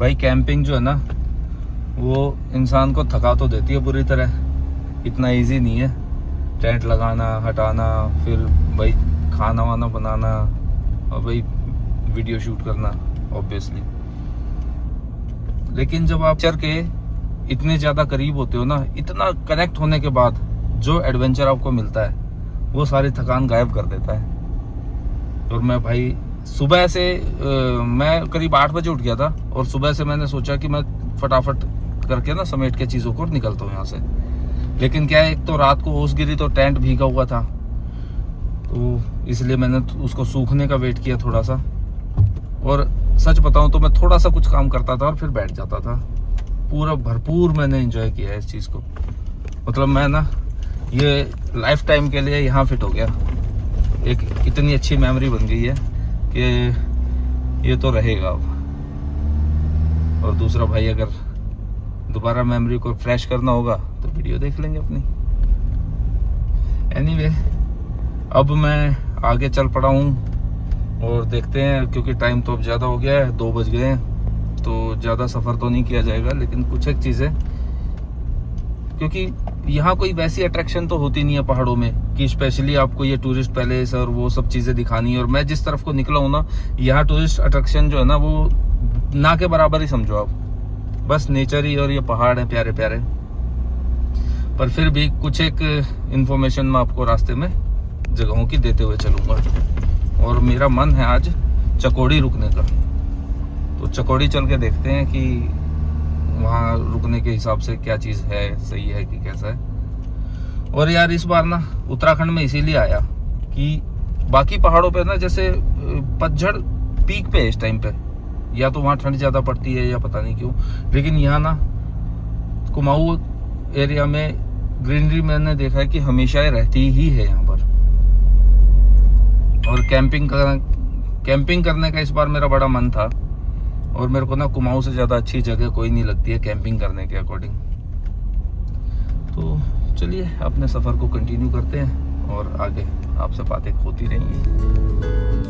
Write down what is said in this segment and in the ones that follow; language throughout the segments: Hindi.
भाई कैंपिंग जो है ना वो इंसान को थका तो देती है बुरी तरह, इतना इजी नहीं है। टेंट लगाना, हटाना, फिर भाई खाना वाना बनाना और भाई वीडियो शूट करना ऑब्वियसली। लेकिन जब आप चर के इतने ज़्यादा करीब होते हो ना, इतना कनेक्ट होने के बाद जो एडवेंचर आपको मिलता है वो सारी थकान गायब कर देता है। और मैं भाई सुबह से मैं करीब 8 बजे उठ गया था और सुबह से मैंने सोचा कि मैं फटाफट करके ना समेट के चीज़ों को निकलता हूँ यहाँ से। लेकिन क्या है, एक तो रात को ओस गिरी तो टेंट भीगा हुआ था, तो इसलिए मैंने उसको सूखने का वेट किया थोड़ा सा। और सच बताऊँ तो मैं थोड़ा सा कुछ काम करता था और फिर बैठ जाता था। पूरा भरपूर मैंने एंजॉय किया है इस चीज़ को। मतलब मैं ना ये लाइफ टाइम के लिए यहाँ फिट हो गया। एक इतनी अच्छी मेमोरी बन गई है कि ये तो रहेगा अब। और दूसरा भाई, अगर दोबारा मेमोरी को फ्रेश करना होगा तो वीडियो देख लेंगे अपनी। एनीवे, अब मैं आगे चल पड़ा हूँ और देखते हैं, क्योंकि टाइम तो अब ज़्यादा हो गया है, 2 बज गए हैं, तो ज़्यादा सफ़र तो नहीं किया जाएगा। लेकिन कुछ एक चीज़ें, क्योंकि यहाँ कोई वैसी अट्रैक्शन तो होती नहीं है पहाड़ों में कि स्पेशली आपको ये टूरिस्ट पैलेस और वो सब चीज़ें दिखानी है। और मैं जिस तरफ को निकला हूँ ना, यहाँ टूरिस्ट अट्रैक्शन जो है ना वो ना के बराबर ही समझो आप। बस नेचर ही और ये पहाड़ हैं प्यारे प्यारे। पर फिर भी कुछ एक इन्फॉर्मेशन मैं आपको रास्ते में जगहों की देते हुए चलूँगा। और मेरा मन है आज चकोड़ी रुकने का, तो चकोड़ी चल के देखते हैं कि वहाँ रुकने के हिसाब से क्या चीज़ है, सही है कि कैसा है। और यार इस बार ना उत्तराखंड में इसीलिए आया कि बाकी पहाड़ों पे ना जैसे पतझड़ पीक पे है इस टाइम पे, या तो वहाँ ठंड ज़्यादा पड़ती है या पता नहीं क्यों। लेकिन यहाँ ना कुमाऊँ एरिया में ग्रीनरी मैंने देखा है कि हमेशा ही रहती ही है यहाँ पर। और कैंपिंग करने का इस बार मेरा बड़ा मन था। और मेरे को ना कुमाऊँ से ज़्यादा अच्छी जगह कोई नहीं लगती है कैंपिंग करने के अकॉर्डिंग। तो चलिए अपने सफ़र को कंटिन्यू करते हैं और आगे आपसे बातें होती रहेंगी।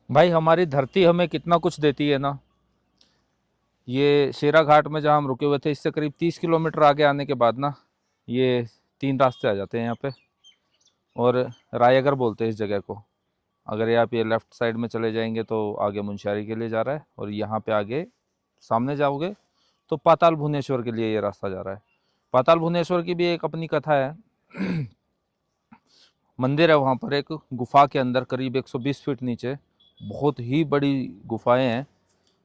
भाई हमारी धरती हमें कितना कुछ देती है ना। ये शेरा घाट में जहाँ हम रुके हुए थे, इससे करीब 30 किलोमीटर आगे आने के बाद ना ये 3 रास्ते आ जाते हैं यहाँ पे। और रायगढ़ बोलते हैं इस जगह को। अगर आप ये लेफ़्ट साइड में चले जाएंगे तो आगे मुंशियारी के लिए जा रहा है, और यहाँ पे आगे सामने जाओगे तो पाताल भुवनेश्वर के लिए ये रास्ता जा रहा है। पाताल भुवनेश्वर की भी एक अपनी कथा है। मंदिर है वहाँ पर, एक गुफा के अंदर करीब 120 फीट नीचे बहुत ही बड़ी गुफाएं हैं।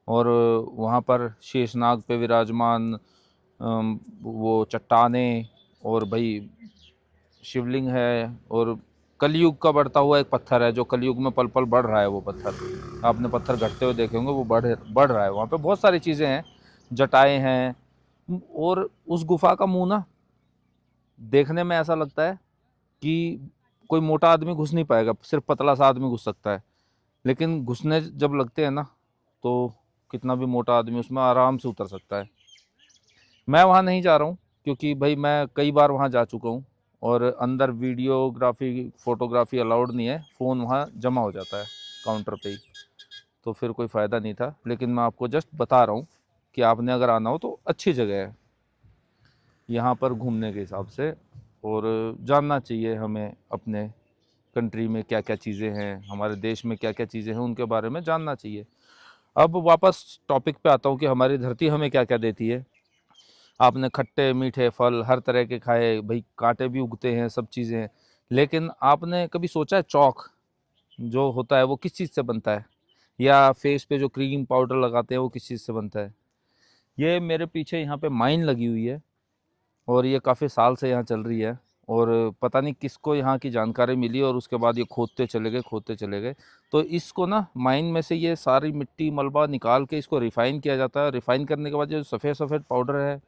और वहाँ पर शेषनाग पे विराजमान वो चट्टानें, और भाई शिवलिंग है, और कलयुग का बढ़ता हुआ एक पत्थर है जो कलयुग में पल पल बढ़ रहा है। वो पत्थर आपने पत्थर घटते हुए देखे होंगे, वो बढ़ रहा है। वहाँ पे बहुत सारी चीज़ें हैं, जटाएं हैं। और उस गुफा का मुंह ना देखने में ऐसा लगता है कि कोई मोटा आदमी घुस नहीं पाएगा, सिर्फ पतला सा आदमी घुस सकता है। लेकिन घुसने जब लगते हैं ना तो कितना भी मोटा आदमी उसमें आराम से उतर सकता है। मैं वहाँ नहीं जा रहा हूँ क्योंकि भाई मैं कई बार वहाँ जा चुका हूँ और अंदर वीडियोग्राफी फ़ोटोग्राफी अलाउड नहीं है। फ़ोन वहाँ जमा हो जाता है काउंटर पे ही, तो फिर कोई फ़ायदा नहीं था। लेकिन मैं आपको जस्ट बता रहा हूँ कि आपने अगर आना हो तो अच्छी जगह है यहाँ पर घूमने के हिसाब से। और जानना चाहिए हमें अपने कंट्री में क्या क्या चीज़ें हैं, हमारे देश में क्या क्या चीज़ें हैं, उनके बारे में जानना चाहिए। अब वापस टॉपिक पे आता हूँ कि हमारी धरती हमें क्या क्या देती है। आपने खट्टे मीठे फल हर तरह के खाए, भाई कांटे भी उगते हैं, सब चीज़ें हैं, लेकिन आपने कभी सोचा है चौक जो होता है वो किस चीज़ से बनता है, या फेस पे जो क्रीम पाउडर लगाते हैं वो किस चीज़ से बनता है? ये मेरे पीछे यहाँ पे माइन लगी हुई है और ये काफ़ी साल से यहाँ चल रही है, और पता नहीं किसको यहाँ की जानकारी मिली और उसके बाद ये खोदते चले गए, खोदते चले गए। तो इसको ना माइन में से ये सारी मिट्टी मलबा निकाल के इसको रिफ़ाइन किया जाता है। रिफ़ाइन करने के बाद जो सफ़ेद सफ़ेद पाउडर है,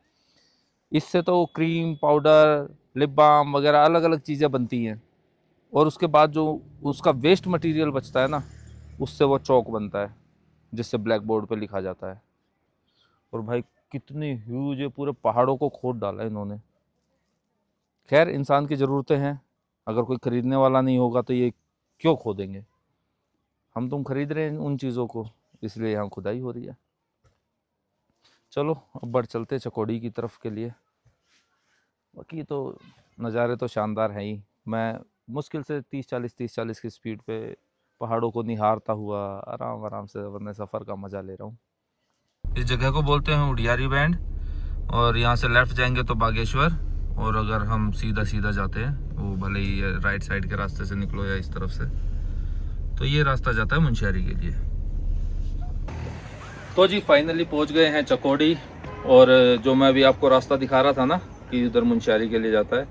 इससे तो क्रीम पाउडर, लिप बाम वगैरह अलग अलग चीज़ें बनती हैं, और उसके बाद जो उसका वेस्ट मटेरियल बचता है ना, उससे वो चौक बनता है जिससे ब्लैक बोर्ड पे लिखा जाता है। और भाई कितनी ह्यूज है, पूरे पहाड़ों को खोद डाला इन्होंने। खैर इंसान की ज़रूरतें हैं, अगर कोई ख़रीदने वाला नहीं होगा तो ये क्यों खोदेंगे। हम तुम खरीद रहे हैं उन चीज़ों को, इसलिए यहाँ खुदाई हो रही है। चलो अब बढ़ चलते चकौड़ी की तरफ के लिए। बाकी तो नज़ारे तो शानदार हैं ही। मैं मुश्किल से 30-40 की स्पीड पे पहाड़ों को निहारता हुआ आराम आराम से अपने सफ़र का मज़ा ले रहा हूँ। इस जगह को बोलते हैं उडियारी बैंड, और यहाँ से लेफ़्ट जाएंगे तो बागेश्वर, और अगर हम सीधा सीधा जाते हैं, वो भले ही राइट साइड के रास्ते से निकलो या इस तरफ से, तो ये रास्ता जाता है मुंशियारी के लिए। तो जी फाइनली पहुँच गए हैं चकौड़ी, और जो मैं अभी आपको रास्ता दिखा रहा था ना कि उधर मुंशियारी के लिए जाता है,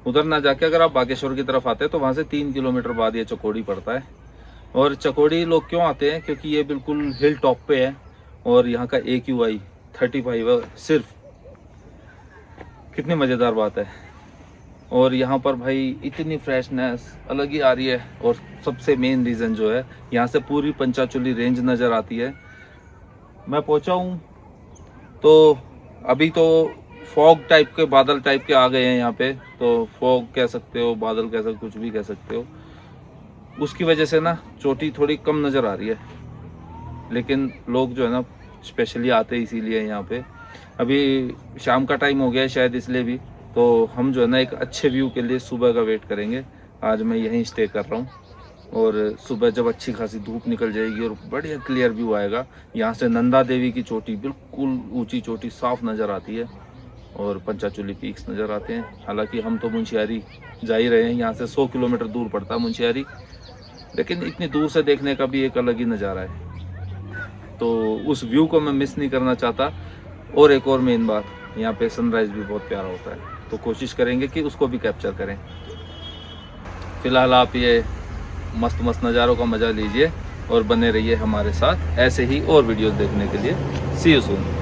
उधर ना जाके अगर आप बागेश्वर की तरफ आते हैं तो वहाँ से 3 किलोमीटर बाद ये चकौड़ी पड़ता है। और चकौड़ी लोग क्यों आते हैं, क्योंकि ये बिल्कुल हिल टॉप पे है और यहाँ का AQI 35 है सिर्फ। कितनी मज़ेदार बात है। और यहाँ पर भाई इतनी फ्रेशनेस अलग ही आ रही है, और सबसे मेन रीज़न जो है, यहाँ से पूरी पंचाचूली रेंज नज़र आती है। मैं पहुँचा हूँ तो अभी तो फॉग टाइप के, बादल टाइप के आ गए हैं यहाँ पे, तो फॉग कह सकते हो, बादल कह सकते, कुछ भी कह सकते हो। उसकी वजह से ना चोटी थोड़ी कम नज़र आ रही है, लेकिन लोग जो है ना स्पेशली आते इसीलिए यहाँ पे। अभी शाम का टाइम हो गया है शायद इसलिए भी, तो हम जो है ना एक अच्छे व्यू के लिए सुबह का वेट करेंगे। आज मैं यहीं स्टे कर रहा हूँ, और सुबह जब अच्छी खासी धूप निकल जाएगी और बढ़िया क्लियर व्यू आएगा, यहाँ से नंदा देवी की चोटी, बिल्कुल ऊंची चोटी साफ नज़र आती है, और पंचाचूली पीक्स नज़र आते हैं। हालांकि हम तो मुंशियारी जा ही रहे हैं, यहाँ से 100 किलोमीटर दूर पड़ता है मुंशियारी, लेकिन इतनी दूर से देखने का भी एक अलग ही नज़ारा है, तो उस व्यू को मैं मिस नहीं करना चाहता। और एक और मेन बात, यहाँ पे सनराइज़ भी बहुत प्यारा होता है, तो कोशिश करेंगे कि उसको भी कैप्चर करें। फ़िलहाल आप ये मस्त मस्त नज़ारों का मज़ा लीजिए और बने रहिए हमारे साथ ऐसे ही और वीडियोस देखने के लिए। सी यू सून।